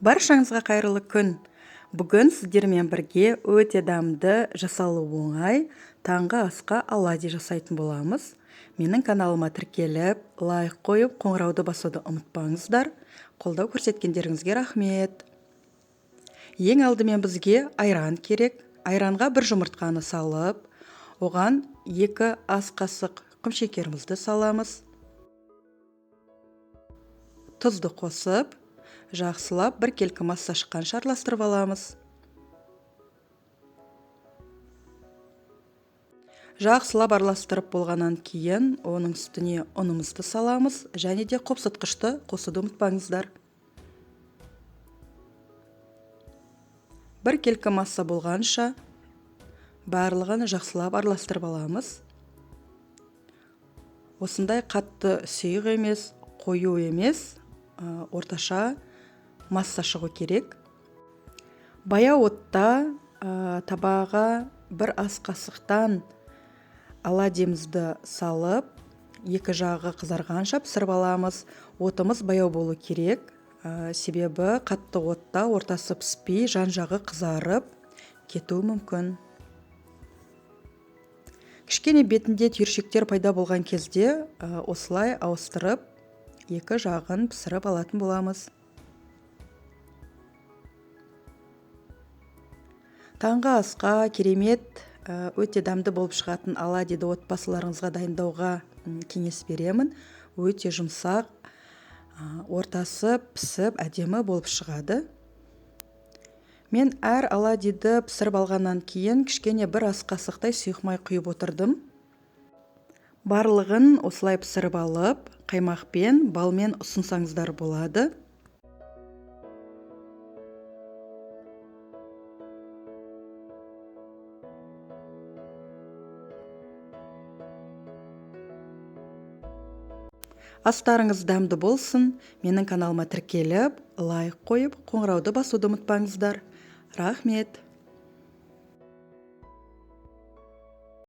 Баршаңызға қайырлы күн. Бүгін сіздермен бірге өте дамды, жасалу оңай, таңғы асқа оладьи жасайтын боламыз. Менің каналыма тіркеліп, лайк қойып, қоңырауды басуды ұмытпаңыздар. Қолдау көрсеткендеріңізге рахмет. Ең алдымен бізге айран керек. Айранға бір жұмыртқаны салып, оған 2 ас қасық құмшекерімізді саламыз. Тұзды қосып, жақсылап бір келкі масса шыққанша араластырып аламыз. Жақсылап араластырып болғаннан кейін оның үстіне ұнымызды саламыз және де қопсытқышты қосуды ұмытпаңыздар. Бір келкі масса болғанша барлығын жақсылап араластырып аламыз. Осындай қатты сұйық емес, қою емес, орташа масса шығу керек. Баяу отта табаға 1 ас қасықтан оладьимізді салып, екі жағы қызарғанша пісіріп аламыз. Отымыз баяу болу керек, себебі қатты отта ортасы піспей, жан жағы қызарып кетуі мүмкін. Кішкене бетінде түйіршіктер пайда болған кезде осылай ауыстырып, екі жағын пісіріп алатын боламыз. Таңғы асқа керемет, өте дамды болып шығатын оладьиді отбасыларыңызға дайындауға кеңес беремін. Өте жұмсақ, ортасы пісіп, әдемі болып шығады. Мен әр оладьиді пісіріп алғаннан кейін кішкене 1 ас қасықтай сұйық май құйып отырдым. Барлығын осылай пісіріп алып, қаймақпен, балмен ұсынсаңыздар болады. Астарыңыз дәмді болсын. Менің каналыма тіркеліп, лайк қойып, қоңырауды басуды ұмытпаңыздар. Рахмет.